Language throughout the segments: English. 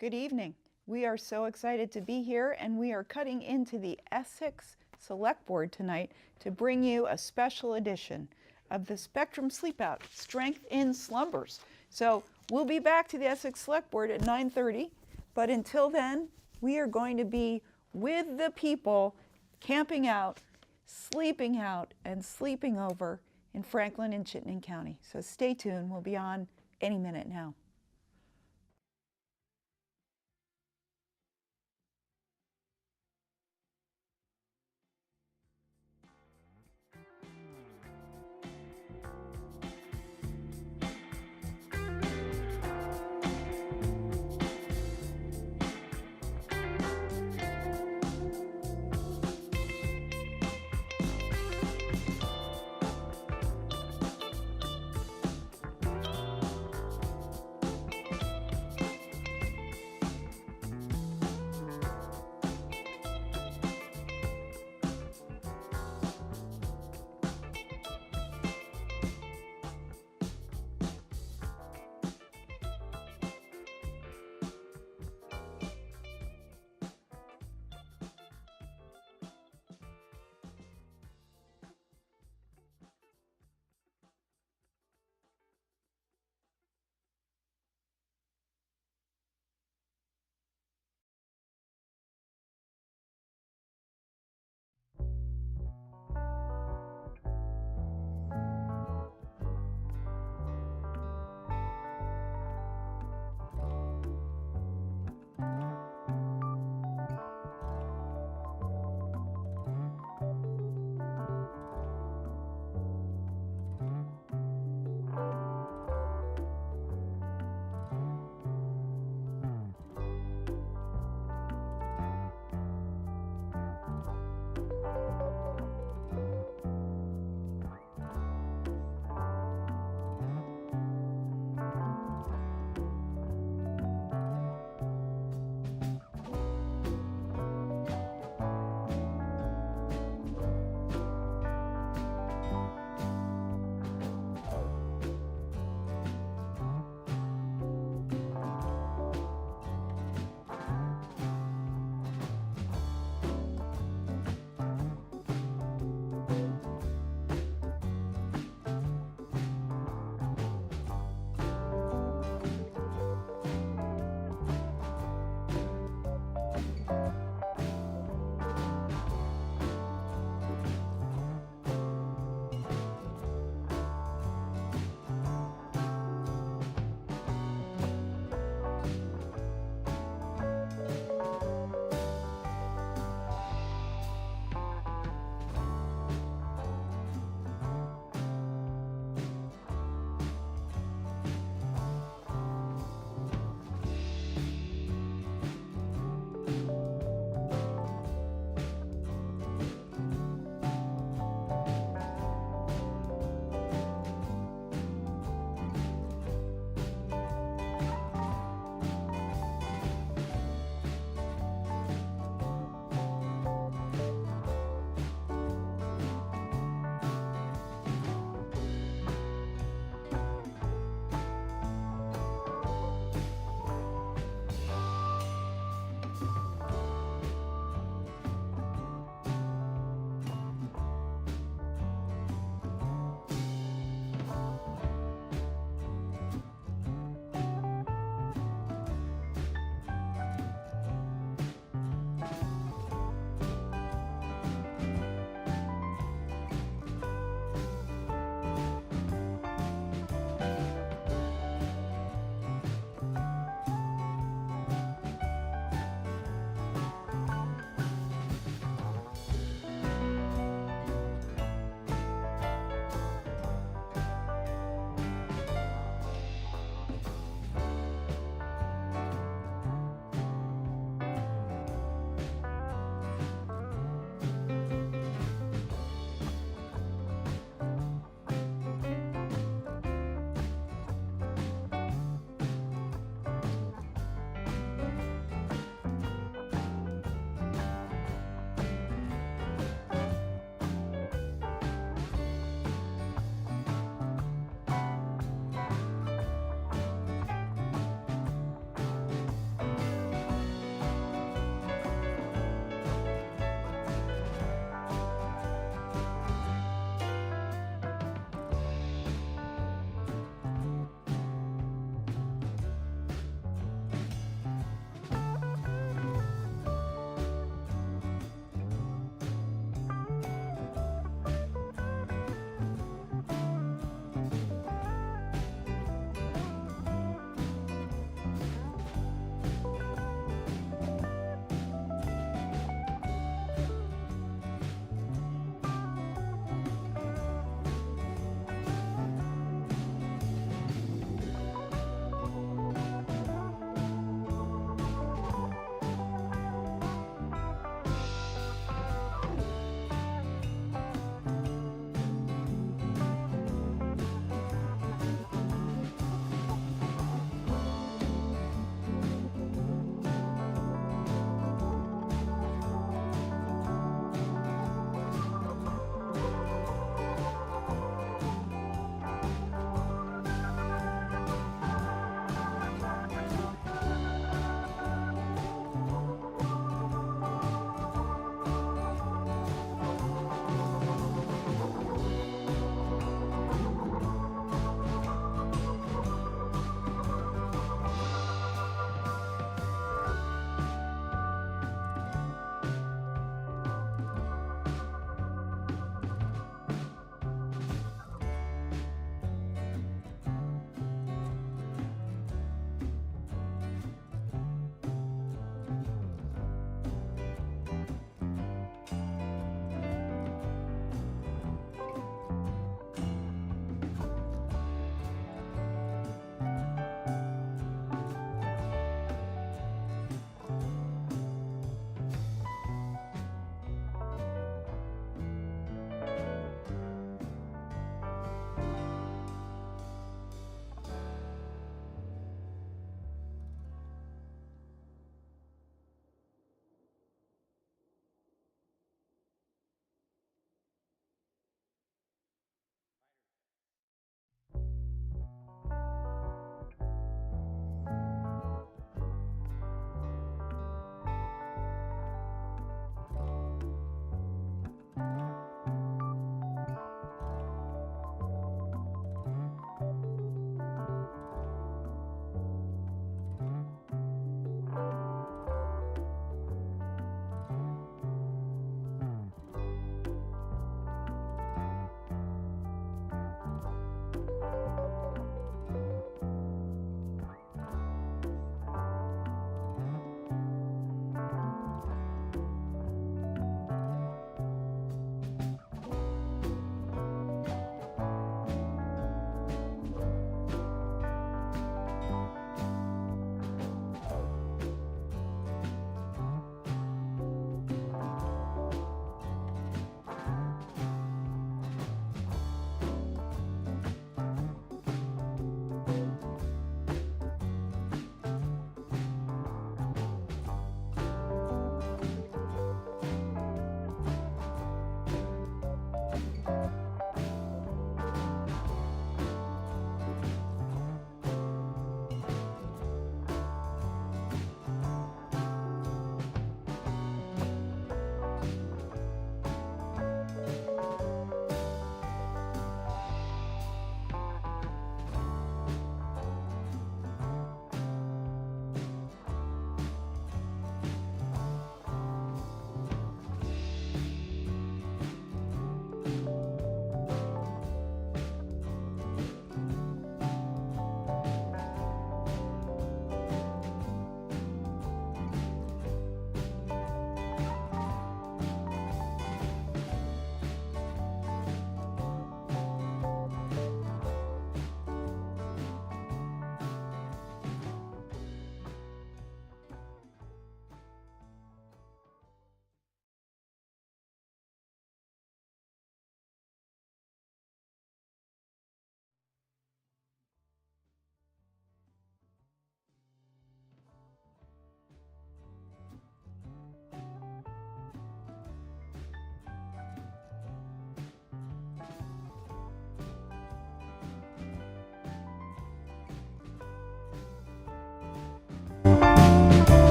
Good evening. We are so excited to be here, and we are cutting into the Essex Select Board tonight to bring you a special edition of the Spectrum Sleepout, Strength in Slumbers. So we'll be back to the Essex Select Board at 9:30, but until then, we are going to be with the people camping out, sleeping out, and sleeping over in Franklin and Chittenden County. So stay tuned. We'll be on any minute now.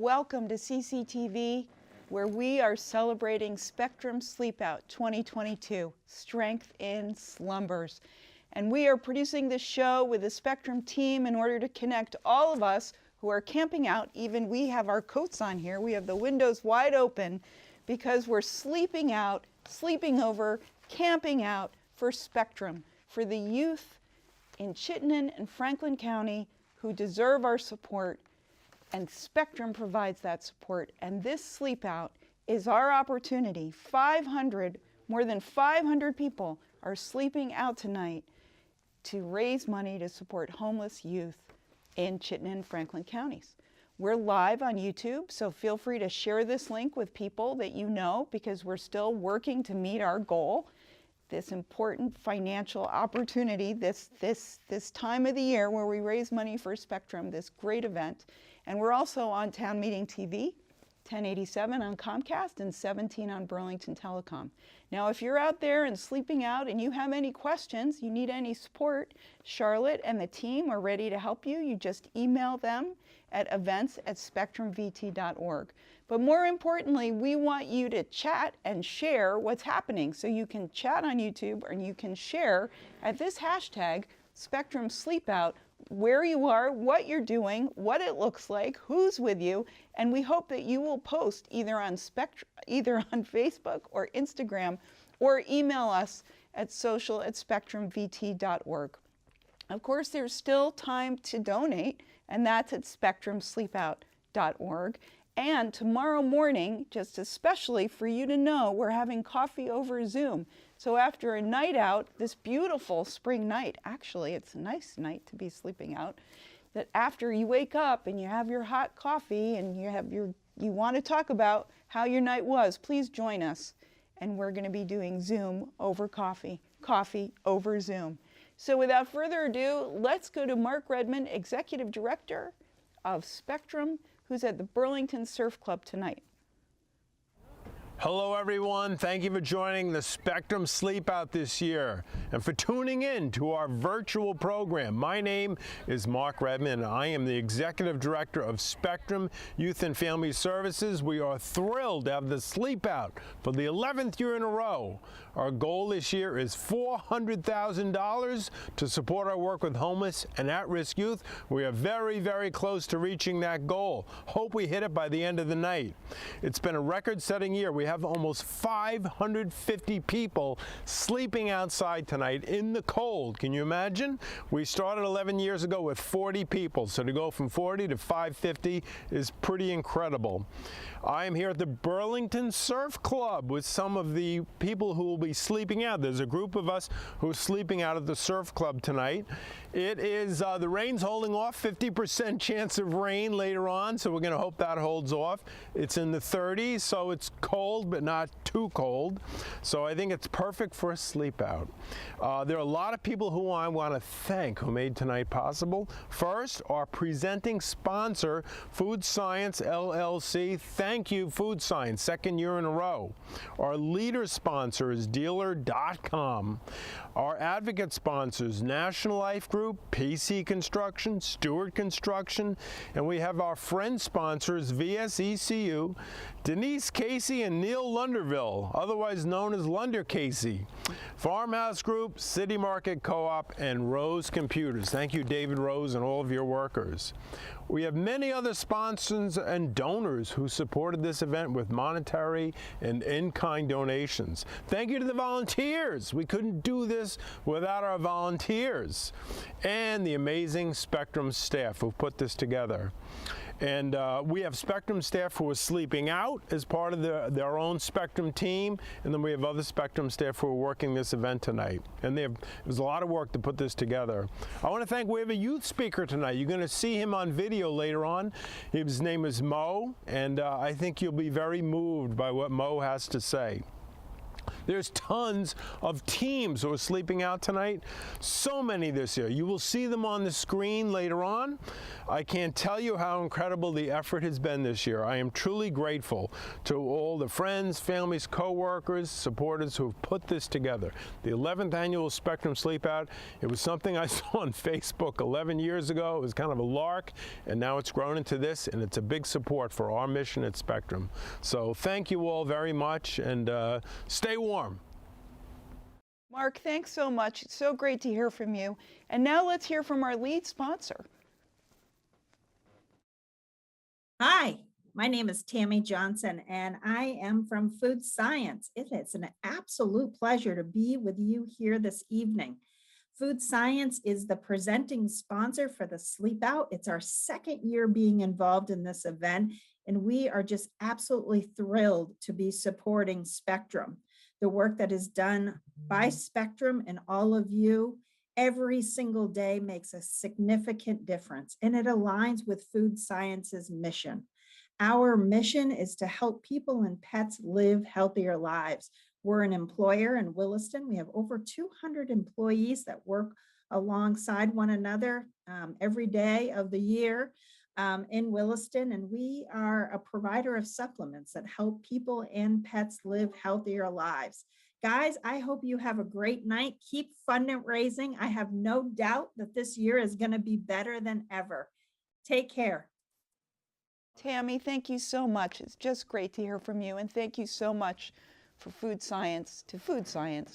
Welcome to CCTV, where we are celebrating Spectrum Sleepout 2022, Strength in Slumbers. And we are producing this show with the Spectrum team in order to connect all of us who are camping out. Even we have our coats on here. We have the windows wide open because we're sleeping out, sleeping over, camping out for Spectrum, for the youth in Chittenden and Franklin County who deserve our support. And Spectrum provides that support. And this sleep out is our opportunity. More than 500 people are sleeping out tonight to raise money to support homeless youth in Chittenden and Franklin counties. We're live on YouTube, so feel free to share this link with people that you know, because we're still working to meet our goal. This important financial opportunity, this time of the year where we raise money for Spectrum, this great event. And we're also on Town Meeting TV, 1087 on Comcast and 17 on Burlington Telecom. Now, if you're out there and sleeping out and you have any questions, you need any support, Charlotte and the team are ready to help you. You just email them at events@spectrumvt.org. But more importantly, we want you to chat and share what's happening. So you can chat on YouTube and you can share at this hashtag, Spectrum Sleepout, where you are, what you're doing, what it looks like, who's with you, and we hope that you will post either on Facebook or Instagram, or email us at social@spectrumvt.org. Of course, there's still time to donate, and that's at spectrumsleepout.org. And tomorrow morning, just especially for you to know, we're having coffee over Zoom. So after a night out, this beautiful spring night, actually it's a nice night to be sleeping out, that after you wake up and you have your hot coffee and you want to talk about how your night was, please join us. And we're going to be doing Zoom over coffee over Zoom. So without further ado, let's go to Mark Redmond, Executive Director of Spectrum, who's at the Burlington Surf Club tonight. Hello everyone, thank you for joining the Spectrum Sleepout this year and for tuning in to our virtual program. My name is Mark Redmond and I am the Executive Director of Spectrum Youth and Family Services. We are thrilled to have the Sleepout for the 11th year in a row. Our goal this year is $400,000 to support our work with homeless and at-risk youth. We are very, very close to reaching that goal. Hope we hit it by the end of the night. It's been a record-setting year. We have almost 550 people sleeping outside tonight in the cold. Can you imagine? We started 11 years ago with 40 people, so to go from 40 to 550 is pretty incredible. I am here at the Burlington Surf Club with some of the people who will be sleeping out. There's a group of us who are sleeping out at the surf club tonight. It is, the rain's holding off, 50% chance of rain later on, so we're going to hope that holds off. It's in the 30s, so it's cold, but not too cold. So I think it's perfect for a sleep out. There are a lot of people who I want to thank who made tonight possible. First, our presenting sponsor, Food Science LLC. Thank you, Food Science, second year in a row. Our leader sponsor is Dealer.com. Our advocate sponsors, National Life Group, PC Construction, Stewart Construction, and we have our friend sponsors, VSECU, Denise Casey and Neil Lunderville, otherwise known as Lunder Casey, Farmhouse Group, City Market Co-op, and Rose Computers. Thank you, David Rose, and all of your workers. We have many other sponsors and donors who supported this event with monetary and in-kind donations. Thank you to the volunteers. We couldn't do this without our volunteers and the amazing Spectrum staff who put this together. And we have Spectrum staff who are sleeping out as part of their own Spectrum team, and then we have other Spectrum staff who are working this event tonight. And it was a lot of work to put this together. I want to thank, we have a youth speaker tonight. You're going to see him on video later on. His name is Mo, and I think you'll be very moved by what Mo has to say. There's tons of teams who are sleeping out tonight. So many this year. You will see them on the screen later on. I can't tell you how incredible the effort has been this year. I am truly grateful to all the friends, families, co-workers, supporters who have put this together. The 11th annual Spectrum Sleep Out, it was something I saw on Facebook 11 years ago. It was kind of a lark, and now it's grown into this, and it's a big support for our mission at Spectrum. So thank you all very much, and stay warm. Mark, thanks so much. It's so great to hear from you. And now let's hear from our lead sponsor. Hi, my name is Tammy Johnson, and I am from Food Science. It is an absolute pleasure to be with you here this evening. Food Science is the presenting sponsor for the Sleep Out. It's our second year being involved in this event, and we are just absolutely thrilled to be supporting Spectrum. The work that is done by Spectrum and all of you every single day makes a significant difference, and it aligns with Food Science's mission. Our mission is to help people and pets live healthier lives. We're an employer in Williston. We have over 200 employees that work alongside one another every day of the year in Williston, and we are a provider of supplements that help people and pets live healthier lives. Guys, I hope you have a great night. Keep fundraising. I have no doubt that this year is going to be better than ever. Take care. Tammy, thank you so much. It's just great to hear from you, and thank you so much for Food Science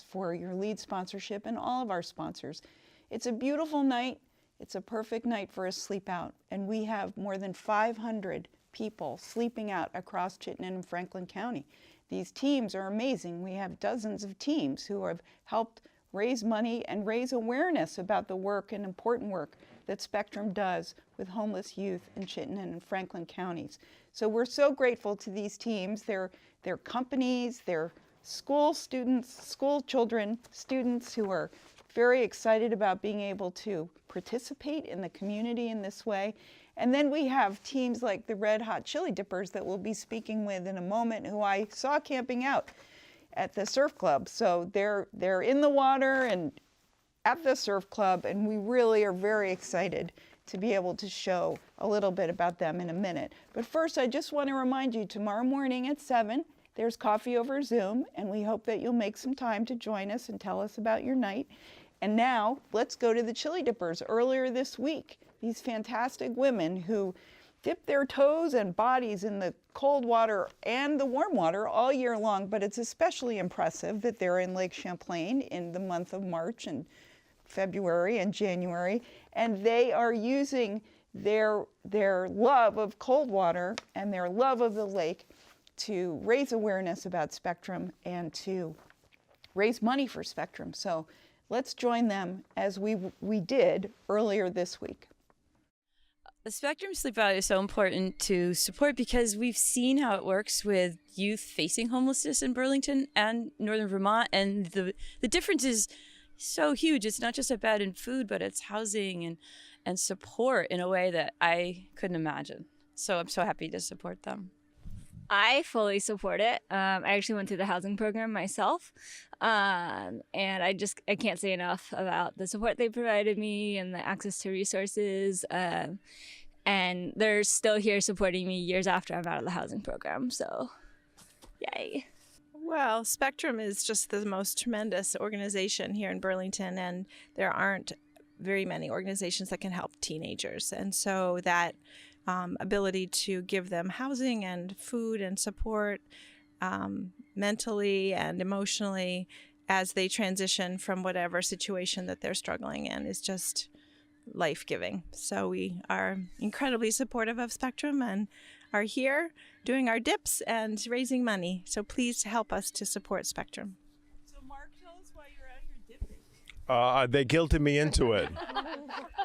for your lead sponsorship and all of our sponsors. It's a beautiful night. It's a perfect night for a sleep out, and we have more than 500 people sleeping out across Chittenden and Franklin County. These teams are amazing. We have dozens of teams who have helped raise money and raise awareness about the work and important work that Spectrum does with homeless youth in Chittenden and Franklin counties. So we're so grateful to these teams. They're companies, they're school students, school children, students who are very excited about being able to participate in the community in this way. And then we have teams like the Red Hot Chili Dippers that we'll be speaking with in a moment, who I saw camping out at the surf club. So they're in the water and at the surf club, and we really are very excited to be able to show a little bit about them in a minute. But first, I just want to remind you, tomorrow morning at 7, there's coffee over Zoom, and we hope that you'll make some time to join us and tell us about your night. And now, let's go to the Chili Dippers. Earlier this week, these fantastic women who dip their toes and bodies in the cold water and the warm water all year long, but it's especially impressive that they're in Lake Champlain in the month of March and February and January, and they are using their love of cold water and their love of the lake to raise awareness about Spectrum and to raise money for Spectrum. So let's join them as we did earlier this week. The Spectrum Sleep Out is so important to support because we've seen how it works with youth facing homelessness in Burlington and Northern Vermont, and the difference is so huge. It's not just about in food, but it's housing and support in a way that I couldn't imagine. So I'm so happy to support them. I fully support it. I actually went through the housing program myself. And I can't say enough about the support they provided me and the access to resources. And they're still here supporting me years after I'm out of the housing program. So, yay. Well, Spectrum is just the most tremendous organization here in Burlington, and there aren't very many organizations that can help teenagers. And so that ability to give them housing and food and support mentally and emotionally as they transition from whatever situation that they're struggling in is just life-giving. So we are incredibly supportive of Spectrum and are here doing our dips and raising money. So please help us to support Spectrum. So Mark, tell us why you're out here dipping. They guilted me into it.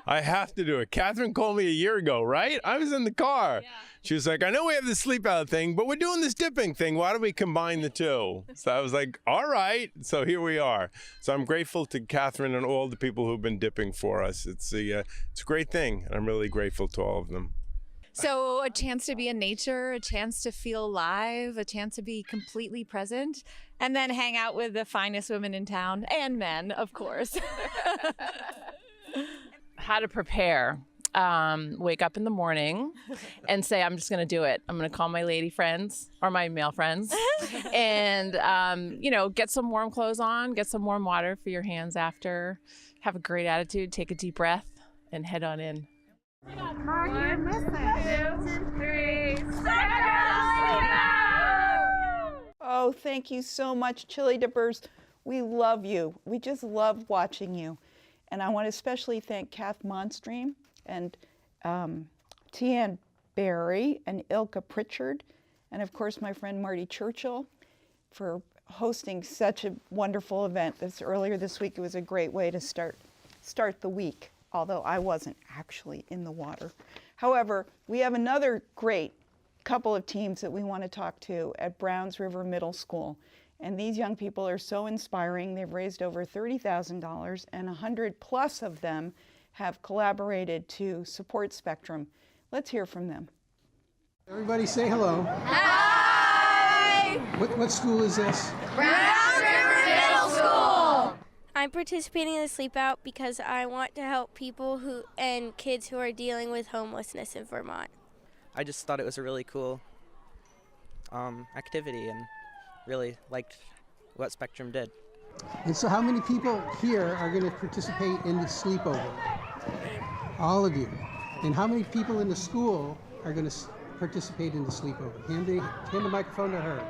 I have to do it. Catherine called me a year ago, right? I was in the car. Yeah. She was like, I know we have the sleep out thing, but we're doing this dipping thing. Why don't we combine the two? So I was like, all right. So here we are. So I'm grateful to Catherine and all the people who've been dipping for us. It's a great thing, and I'm really grateful to all of them. So a chance to be in nature, a chance to feel alive, a chance to be completely present, and then hang out with the finest women in town and men, of course. How to prepare. Wake up in the morning and say, I'm just going to do it. I'm going to call my lady friends or my male friends and, get some warm clothes on, get some warm water for your hands after, have a great attitude, take a deep breath and head on in. Oh, thank you so much, Chili Dippers. We love you. We just love watching you. And I want to especially thank Kath Monstream and Tian Barry and Ilka Pritchard, and of course my friend Marty Churchill for hosting such a wonderful event earlier this week. It was a great way to start the week, although I wasn't actually in the water. However, we have another great couple of teams that we want to talk to at Browns River Middle School. And these young people are so inspiring. They've raised over $30,000 and 100 plus of them have collaborated to support Spectrum. Let's hear from them. Everybody say hello. Hi! What school is this? Browns River Middle School! I'm participating in the Sleep Out because I want to help people and kids who are dealing with homelessness in Vermont. I just thought it was a really cool activity and really liked what Spectrum did. And so how many people here are going to participate in the sleepover? All of you. And how many people in the school are going to participate in the sleepover? Hand the microphone to her.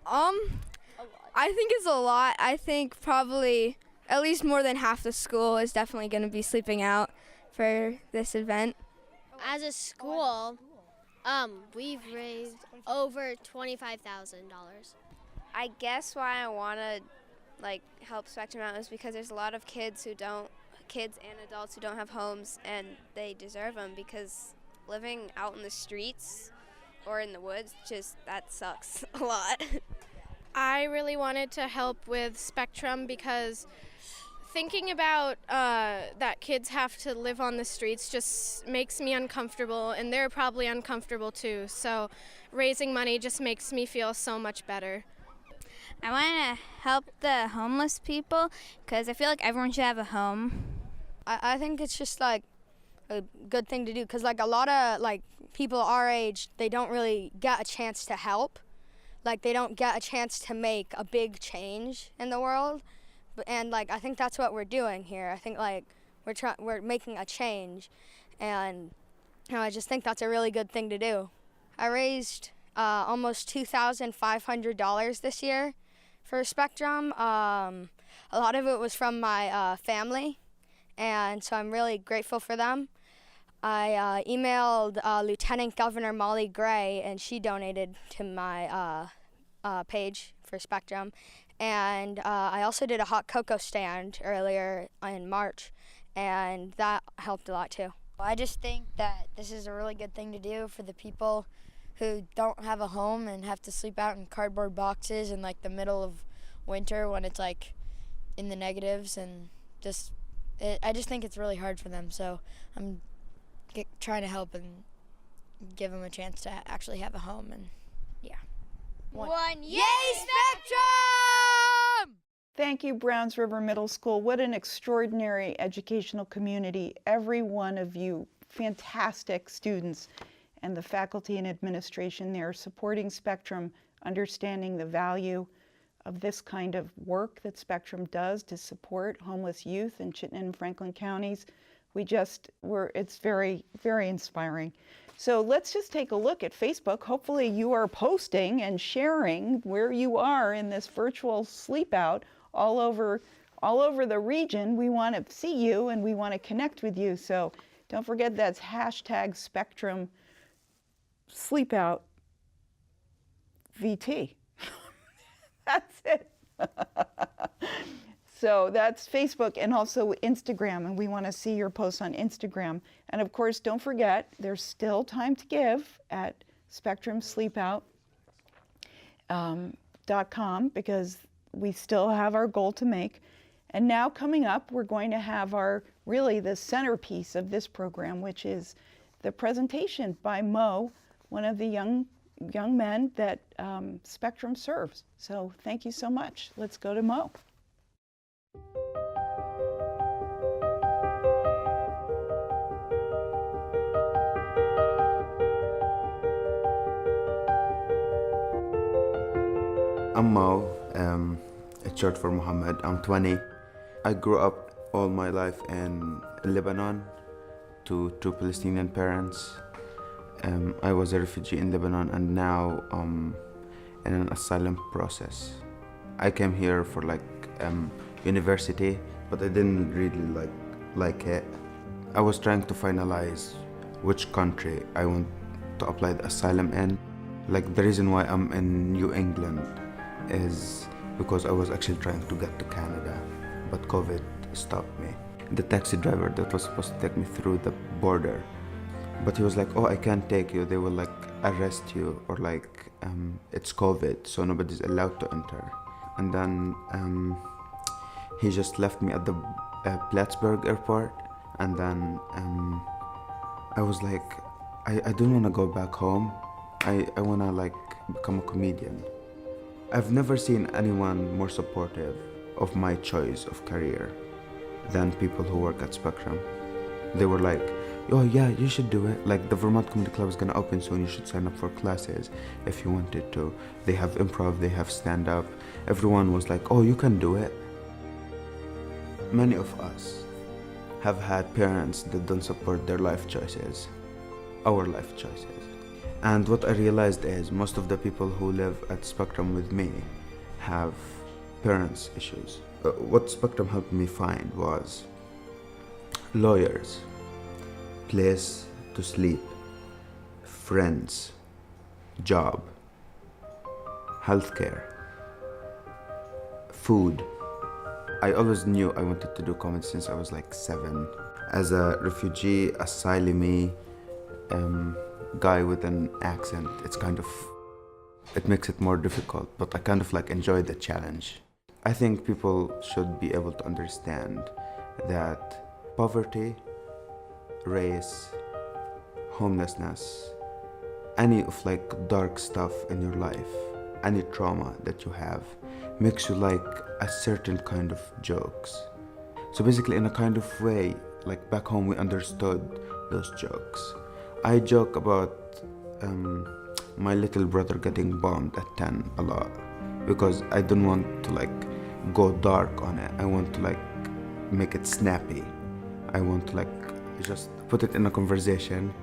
I think it's a lot. I think probably at least more than half the school is definitely going to be sleeping out for this event. As a school, we've raised over $25,000. I guess why I want to help Spectrum out is because there's a lot of kids and adults who don't have homes, and they deserve them, because living out in the streets or in the woods, that sucks a lot. I really wanted to help with Spectrum because thinking about that kids have to live on the streets just makes me uncomfortable, and they're probably uncomfortable too. So raising money just makes me feel so much better. I want to help the homeless people because I feel like everyone should have a home. I think it's just a good thing to do because a lot of people our age, they don't really get a chance to help. They don't get a chance to make a big change in the world. And I think that's what we're doing here. I think we're making a change, and I just think that's a really good thing to do. I raised almost $2,500 this year for Spectrum. A lot of it was from my family, and so I'm really grateful for them. I emailed Lieutenant Governor Molly Gray, and she donated to my page for Spectrum. And I also did a hot cocoa stand earlier in March, and that helped a lot too. I just think that this is a really good thing to do for the people who don't have a home and have to sleep out in cardboard boxes in the middle of winter when it's in the negatives, and I just think it's really hard for them. So I'm trying to help and give them a chance to actually have a home, and yeah. One Yay Spectrum! Thank you, Browns River Middle School. What an extraordinary educational community. Every one of you, fantastic students, and the faculty and administration there supporting Spectrum, understanding the value of this kind of work that Spectrum does to support homeless youth in Chittenden and Franklin counties. It's very, very inspiring. So let's just take a look at Facebook. Hopefully you are posting and sharing where you are in this virtual sleep out all over the region. We want to see you and we want to connect with you. So don't forget that's #Spectrum Sleep Out VT. That's it. So that's Facebook and also Instagram, and we want to see your posts on Instagram. And of course, don't forget, there's still time to give at spectrumsleepout.com because we still have our goal to make. And now coming up, we're going to have the centerpiece of this program, which is the presentation by Mo, one of the young men that Spectrum serves. So thank you so much. Let's go to Mo. I'm Mo, it's short for Muhammad. I'm 20. I grew up all my life in Lebanon to two Palestinian parents. I was a refugee in Lebanon and now in an asylum process. I came here for university, but I didn't really like it. I was trying to finalize which country I want to apply the asylum in. The reason why I'm in New England is because I was actually trying to get to Canada, but COVID stopped me. The taxi driver that was supposed to take me through the border, but he was like, oh, I can't take you, they will arrest you, or it's COVID, so nobody's allowed to enter. And then he just left me at the Plattsburgh airport, and then I was like, I don't want to go back home. I want to become a comedian. I've never seen anyone more supportive of my choice of career than people who work at Spectrum. They were like, oh yeah, you should do it. The Vermont Comedy Club is gonna open soon, you should sign up for classes if you wanted to. They have improv, they have stand-up. Everyone was like, oh, you can do it. Many of us have had parents that don't support their life choices, our life choices. And what I realized is most of the people who live at Spectrum with me have parents' issues. What Spectrum helped me find was lawyers, place to sleep, friends, job, healthcare, food. I always knew I wanted to do comedy since I was 7. As a refugee, asylumee, guy with an accent, it makes it more difficult, but I enjoy the challenge. I think people should be able to understand that poverty, race, homelessness, any of dark stuff in your life, any trauma that you have, makes you a certain kind of jokes. So basically, in a kind of way, back home we understood those jokes. I joke about my little brother getting bombed at 10 a lot because I don't want to go dark on it. I want to make it snappy. I want to just put it in a conversation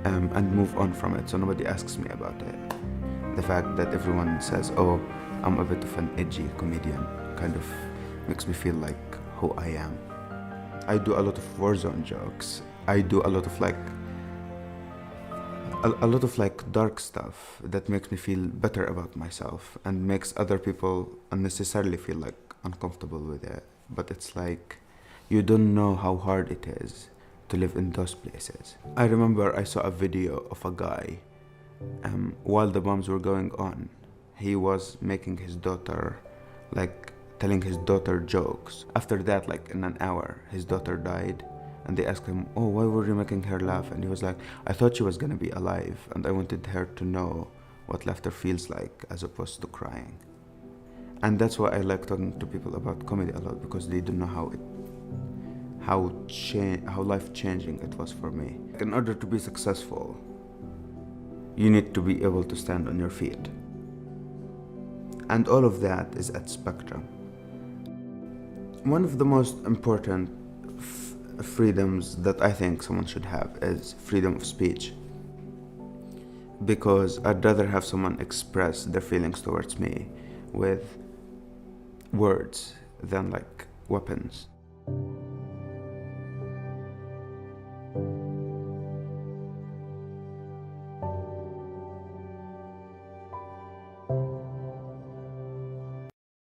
and move on from it so nobody asks me about it. The fact that everyone says, oh, I'm a bit of an edgy comedian kind of makes me feel like who I am. I do a lot of Warzone jokes. I do a lot of dark stuff that makes me feel better about myself and makes other people unnecessarily feel uncomfortable with it. But it's you don't know how hard it is to live in those places. I remember I saw a video of a guy while the bombs were going on. He was making his daughter, telling his daughter jokes. After that, in an hour, his daughter died. And they asked him, oh, why were you making her laugh? And he was like, I thought she was gonna be alive, and I wanted her to know what laughter feels like as opposed to crying. And that's why I like talking to people about comedy a lot, because they don't know how life-changing it was for me. In order to be successful, you need to be able to stand on your feet. And all of that is at Spectrum. One of the most important freedoms that I think someone should have is freedom of speech, because I'd rather have someone express their feelings towards me with words than weapons.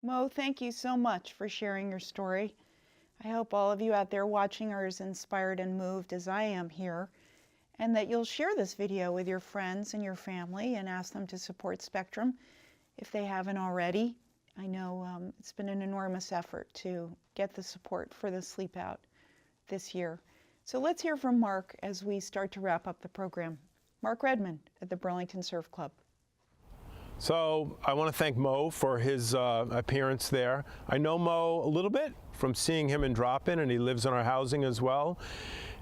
Mo, thank you so much for sharing your story. I hope all of you out there watching are as inspired and moved as I am here, and that you'll share this video with your friends and your family and ask them to support Spectrum if they haven't already. I know it's been an enormous effort to get the support for the Sleep Out this year. So let's hear from Mark as we start to wrap up the program. Mark Redmond at the Burlington Surf Club. So I want to thank Mo for his appearance there. I know Mo a little bit from seeing him in Drop-In, and he lives in our housing as well.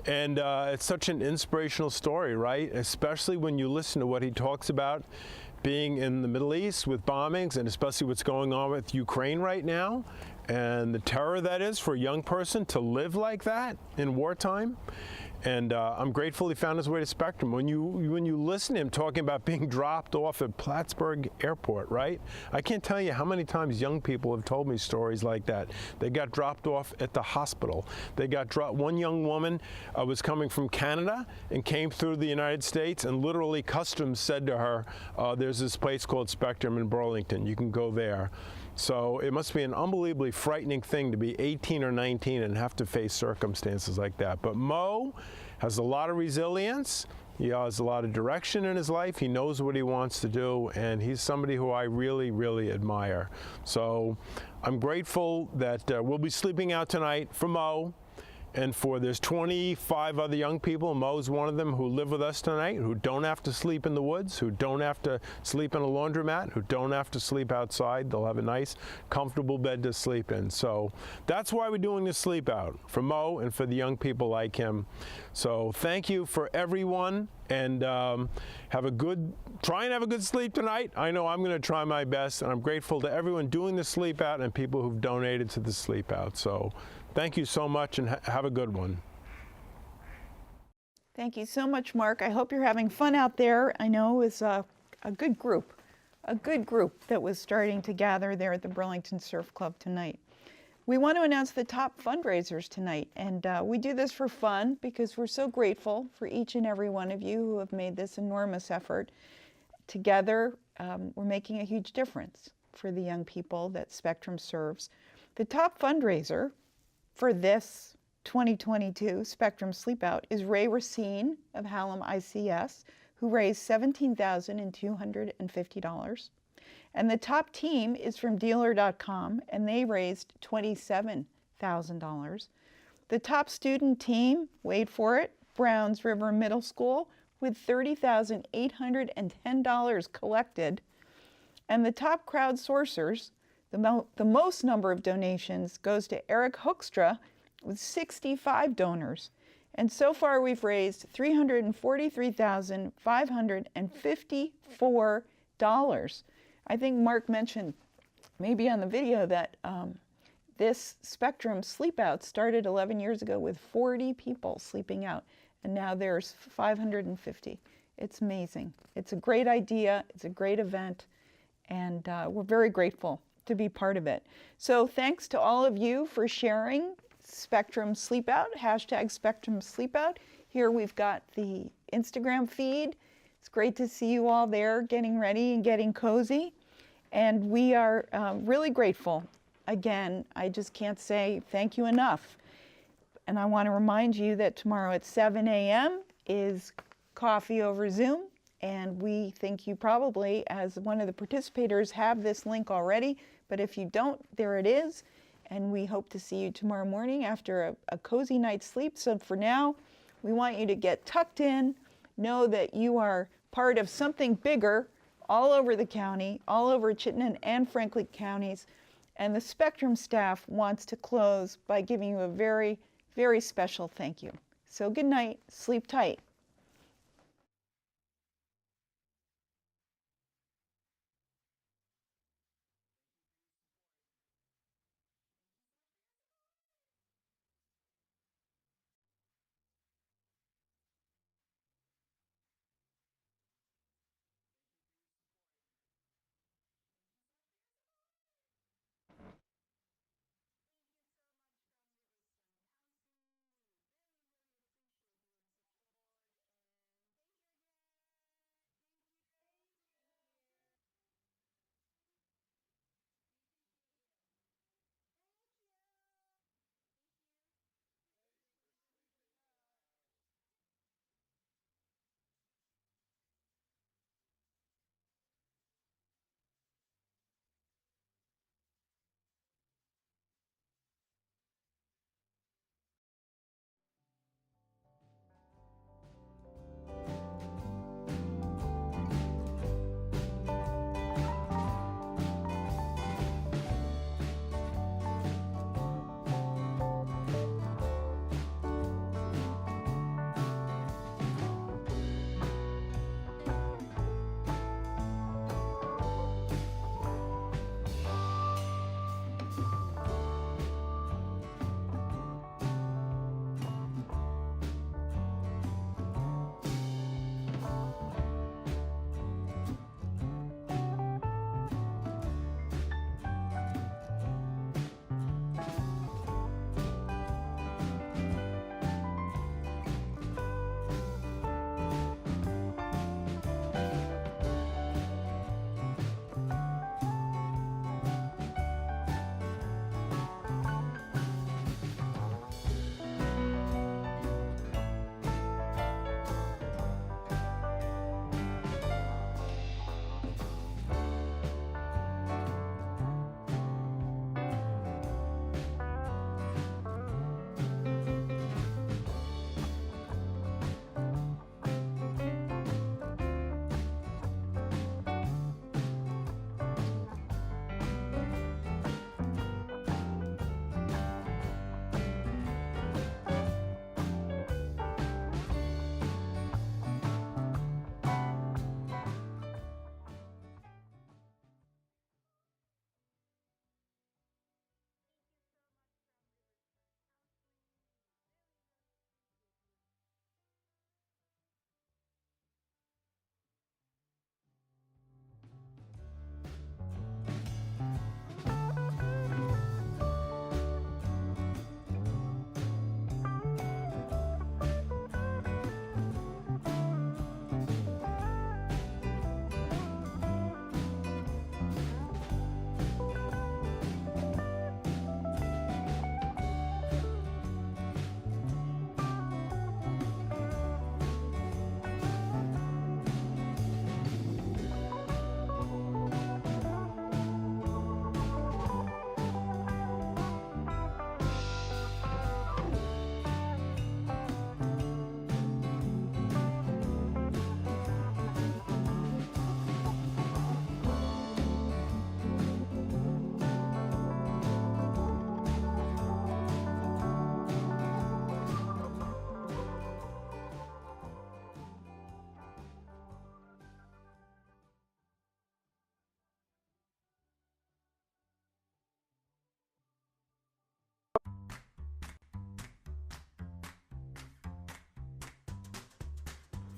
And it's such an inspirational story, right? Especially when you listen to what he talks about being in the Middle East with bombings, and especially what's going on with Ukraine right now, and the terror that is for a young person to live like that in wartime. And I'm grateful he found his way to Spectrum. When you listen to him talking about being dropped off at Plattsburgh Airport, right? I can't tell you how many times young people have told me stories like that. They got dropped off at the hospital. They got dropped. One young woman was coming from Canada and came through the United States, and literally Customs said to her, there's this place called Spectrum in Burlington. You can go there. So it must be an unbelievably frightening thing to be 18 or 19 and have to face circumstances like that. But Mo has a lot of resilience. He has a lot of direction in his life. He knows what he wants to do, and he's somebody who I really, really admire. So I'm grateful that we'll be sleeping out tonight for Mo. And there's 25 other young people, Mo's one of them, who live with us tonight, who don't have to sleep in the woods, who don't have to sleep in a laundromat, who don't have to sleep outside. They'll have a nice, comfortable bed to sleep in. So that's why we're doing this sleep out, for Mo and for the young people like him. So thank you for everyone, and try and have a good sleep tonight. I know I'm going to try my best, and I'm grateful to everyone doing the sleep out and people who've donated to the sleep out. So thank you so much, and have a good one. Thank you so much, Mark. I hope you're having fun out there. I know it was a good group that was starting to gather there at the Burlington Surf Club tonight. We want to announce the top fundraisers tonight, and we do this for fun because we're so grateful for each and every one of you who have made this enormous effort. Together, we're making a huge difference for the young people that Spectrum serves. The top fundraiser for this 2022 Spectrum Sleepout is Ray Racine of Hallam ICS, who raised $17,250. And the top team is from Dealer.com, and they raised $27,000. The top student team, wait for it, Browns River Middle School, with $30,810 collected. And the top crowdsourcers, the most number of donations goes to Eric Hoekstra with 65 donors. And so far we've raised $343,554. I think Mark mentioned maybe on the video that this Spectrum sleep out started 11 years ago with 40 people sleeping out, and now there's 550. It's amazing. It's a great idea. It's a great event, and we're very grateful to be part of it. So thanks to all of you for sharing Spectrum Sleepout, hashtag Spectrum Sleepout. Here we've got the Instagram feed. It's great to see you all there getting ready and getting cozy. And we are really grateful. Again, I just can't say thank you enough. And I want to remind you that tomorrow at 7 a.m. is coffee over Zoom. And we think you probably, as one of the participators, have this link already. But if you don't, there it is. And we hope to see you tomorrow morning after a cozy night's sleep. So for now, we want you to get tucked in, know that you are part of something bigger all over the county, all over Chittenden and Franklin counties. And the Spectrum staff wants to close by giving you a very, very special thank you. So good night, sleep tight.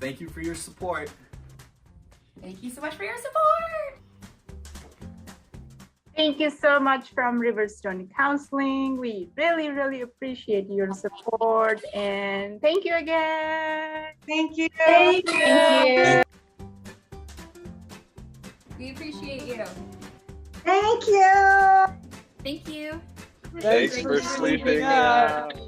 thank you for your support. Thank you so much for your support. Thank you so much from Riverstone Counseling. We really, really appreciate your support, and thank you again. Thank you. Thank you. We appreciate you. Thank you. Thank you. Thanks for sleeping out.